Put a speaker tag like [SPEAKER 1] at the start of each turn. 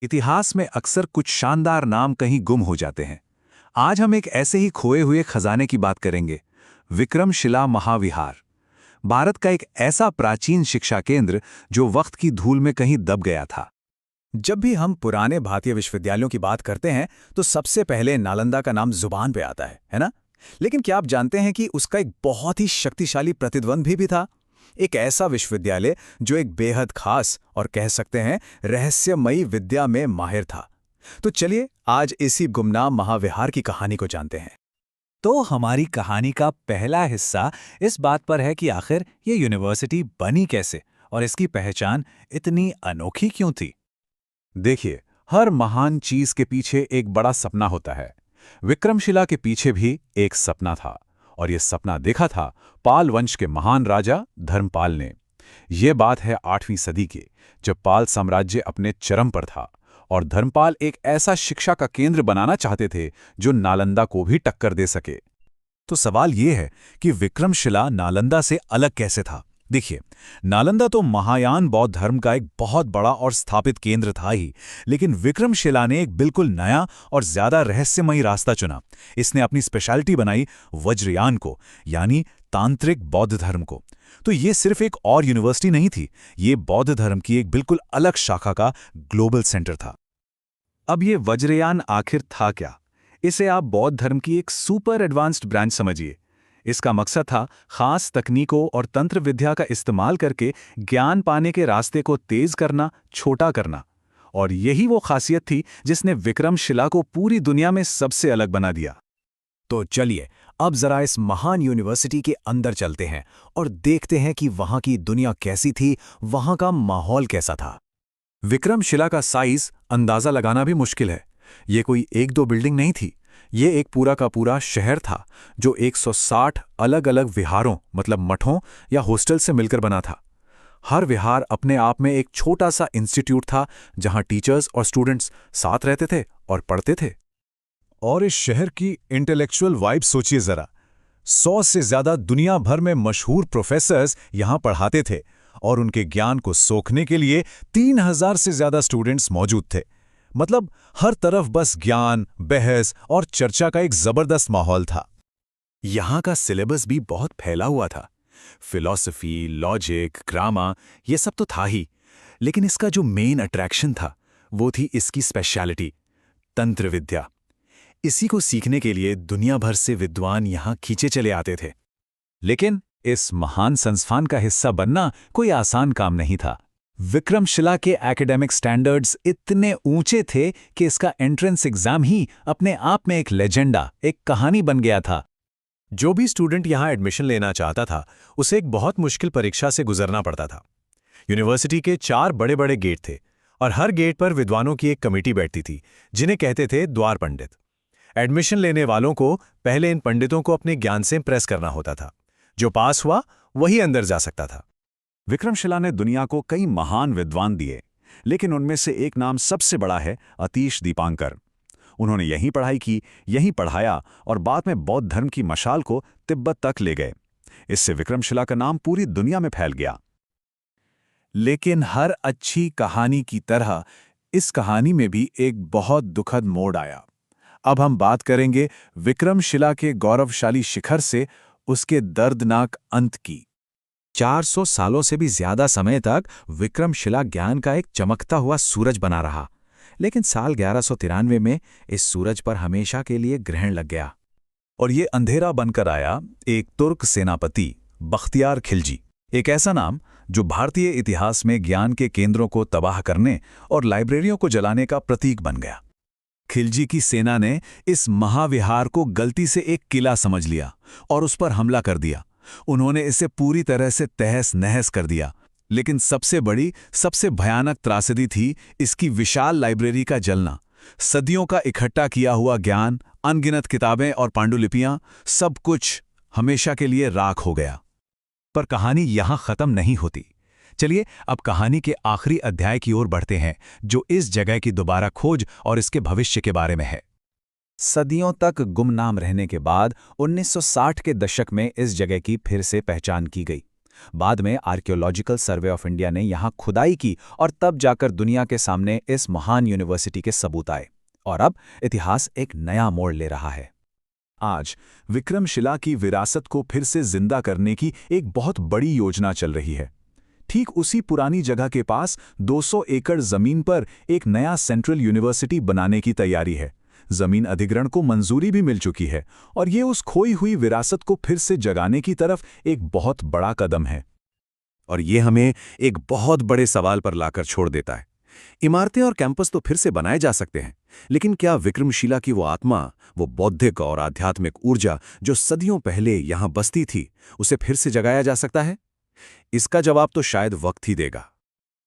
[SPEAKER 1] इतिहास में अक्सर कुछ शानदार नाम कहीं गुम हो जाते हैं। आज हम एक ऐसे ही खोए हुए खजाने की बात करेंगे, विक्रमशिला महाविहार। भारत का एक ऐसा प्राचीन शिक्षा केंद्र जो वक्त की धूल में कहीं दब गया था।
[SPEAKER 2] जब भी हम पुराने भारतीय विश्वविद्यालयों की बात करते हैं तो सबसे पहले नालंदा का नाम जुबान पे आता है ना? लेकिन क्या आप जानते हैं कि उसका एक बहुत ही शक्तिशाली प्रतिद्वंद भी था? एक ऐसा विश्वविद्यालय जो एक बेहद खास और कह सकते हैं रहस्यमयी विद्या में माहिर था। तो चलिए आज इसी गुमनाम महाविहार की कहानी को जानते हैं।
[SPEAKER 1] तो हमारी कहानी का पहला हिस्सा इस बात पर है कि आखिर ये यूनिवर्सिटी बनी कैसे और इसकी पहचान इतनी अनोखी क्यों थी। देखिए, हर महान चीज के पीछे एक बड़ा सपना होता है। विक्रमशिला के पीछे भी एक सपना था, और यह सपना देखा था पाल वंश के महान राजा धर्मपाल ने। यह बात है 8वीं सदी की, जब पाल साम्राज्य अपने चरम पर था और धर्मपाल एक ऐसा शिक्षा का केंद्र बनाना चाहते थे जो नालंदा को भी टक्कर दे सके। तो सवाल यह है कि विक्रमशिला नालंदा से अलग कैसे था। देखिए, नालंदा तो महायान बौद्ध धर्म का एक बहुत बड़ा और स्थापित केंद्र था ही, लेकिन विक्रमशिला ने एक बिल्कुल नया और ज्यादा रहस्यमयी रास्ता चुना। इसने अपनी स्पेशलिटी बनाई वज्रयान को, यानी तांत्रिक बौद्ध धर्म को। तो ये सिर्फ एक और यूनिवर्सिटी नहीं थी, ये बौद्ध धर्म की एक बिल्कुल अलग शाखा का ग्लोबल सेंटर था। अब ये वज्रयान आखिर था क्या? इसे आप बौद्ध धर्म की एक सुपर एडवांस्ड ब्रांच समझिए। इसका मकसद था खास तकनीकों और तंत्र विद्या का इस्तेमाल करके ज्ञान पाने के रास्ते को तेज करना, छोटा करना। और यही वो खासियत थी जिसने विक्रमशिला को पूरी दुनिया में सबसे अलग बना दिया।
[SPEAKER 2] तो चलिए अब जरा इस महान यूनिवर्सिटी के अंदर चलते हैं और देखते हैं कि वहां की दुनिया कैसी थी, वहां का माहौल कैसा था।
[SPEAKER 1] विक्रमशिला का साइज अंदाजा लगाना भी मुश्किल है। ये कोई एक दो बिल्डिंग नहीं थी, ये एक पूरा का पूरा शहर था जो 160 अलग अलग विहारों मतलब मठों या हॉस्टल से मिलकर बना था। हर विहार अपने आप में एक छोटा सा इंस्टीट्यूट था जहां टीचर्स और स्टूडेंट्स साथ रहते थे और पढ़ते थे। और इस शहर की इंटेलेक्चुअल वाइब सोचिए जरा। 100 से ज्यादा दुनिया भर में मशहूर प्रोफेसर्स यहां पढ़ाते थे और उनके ज्ञान को सोखने के लिए 3000 से ज्यादा स्टूडेंट्स मौजूद थे। मतलब हर तरफ बस ज्ञान, बहस और चर्चा का एक जबरदस्त माहौल था।
[SPEAKER 2] यहाँ का सिलेबस भी बहुत फैला हुआ था। फिलॉसफी, लॉजिक, ग्रामर ये सब तो था ही, लेकिन इसका जो मेन अट्रैक्शन था वो थी इसकी स्पेशलिटी, तंत्र विद्या। इसी को सीखने के लिए दुनिया भर से विद्वान यहाँ खींचे चले आते थे।
[SPEAKER 1] लेकिन इस महान संस्थान का हिस्सा बनना कोई आसान काम नहीं था। विक्रमशिला के एकेडमिक स्टैंडर्ड्स इतने ऊंचे थे कि इसका एंट्रेंस एग्जाम ही अपने आप में एक लेजेंडा, एक कहानी बन गया था।
[SPEAKER 2] जो भी स्टूडेंट यहाँ एडमिशन लेना चाहता था उसे एक बहुत मुश्किल परीक्षा से गुजरना पड़ता था। यूनिवर्सिटी के 4 बड़े बड़े गेट थे और हर गेट पर विद्वानों की एक कमेटी बैठती थी जिन्हें कहते थे द्वार पंडित। एडमिशन लेने वालों को पहले इन पंडितों को अपने ज्ञान से इम्प्रेस करना होता था। जो पास हुआ वही अंदर जा सकता था।
[SPEAKER 1] विक्रमशिला ने दुनिया को कई महान विद्वान दिए, लेकिन उनमें से एक नाम सबसे बड़ा है अतीश दीपांकर। उन्होंने यहीं पढ़ाई की, यहीं पढ़ाया और बाद में बौद्ध धर्म की मशाल को तिब्बत तक ले गए। इससे विक्रमशिला का नाम पूरी दुनिया में फैल गया। लेकिन हर अच्छी कहानी की तरह इस कहानी में भी एक बहुत दुखद मोड़ आया। अब हम बात करेंगे विक्रमशिला के गौरवशाली शिखर से उसके दर्दनाक अंत की। 400 सालों से भी ज्यादा समय तक विक्रमशिला ज्ञान का एक चमकता हुआ सूरज बना रहा, लेकिन साल 1193 में इस सूरज पर हमेशा के लिए ग्रहण लग गया और ये अंधेरा बनकर आया एक तुर्क सेनापति बख्तियार खिलजी। एक ऐसा नाम जो भारतीय इतिहास में ज्ञान के केंद्रों को तबाह करने और लाइब्रेरियों को जलाने का प्रतीक बन गया। खिलजी की सेना ने इस महाविहार को गलती से एक किला समझ लिया और उस पर हमला कर दिया। उन्होंने इसे पूरी तरह से तहस नहस कर दिया। लेकिन सबसे बड़ी, सबसे भयानक त्रासदी थी इसकी विशाल लाइब्रेरी का जलना। सदियों का इकट्ठा किया हुआ ज्ञान, अनगिनत किताबें और पांडुलिपियां, सब कुछ हमेशा के लिए राख हो गया। पर कहानी यहां खत्म नहीं होती। चलिए अब कहानी के आखिरी अध्याय की ओर बढ़ते हैं, जो इस जगह की दोबारा खोज और इसके भविष्य के बारे में है। सदियों तक गुमनाम रहने के बाद 1960 के दशक में इस जगह की फिर से पहचान की गई।
[SPEAKER 2] बाद में आर्कियोलॉजिकल सर्वे ऑफ इंडिया ने यहाँ खुदाई की और तब जाकर दुनिया के सामने इस महान यूनिवर्सिटी के सबूत आए। और अब इतिहास एक नया मोड़ ले रहा है।
[SPEAKER 1] आज विक्रमशिला की विरासत को फिर से जिंदा करने की एक बहुत बड़ी योजना चल रही है। ठीक उसी पुरानी जगह के पास 200 एकड़ जमीन पर एक नया सेंट्रल यूनिवर्सिटी बनाने की तैयारी है। जमीन अधिग्रहण को मंजूरी भी मिल चुकी है और ये उस खोई हुई विरासत को फिर से जगाने की तरफ एक बहुत बड़ा कदम है।
[SPEAKER 3] और ये हमें एक बहुत बड़े सवाल पर लाकर छोड़ देता है। इमारतें और कैंपस तो फिर से बनाए जा सकते हैं, लेकिन क्या विक्रमशिला की वो आत्मा, वो बौद्धिक और आध्यात्मिक ऊर्जा जो सदियों पहले यहां बसती थी, उसे फिर से जगाया जा सकता है? इसका जवाब तो शायद वक्त ही देगा।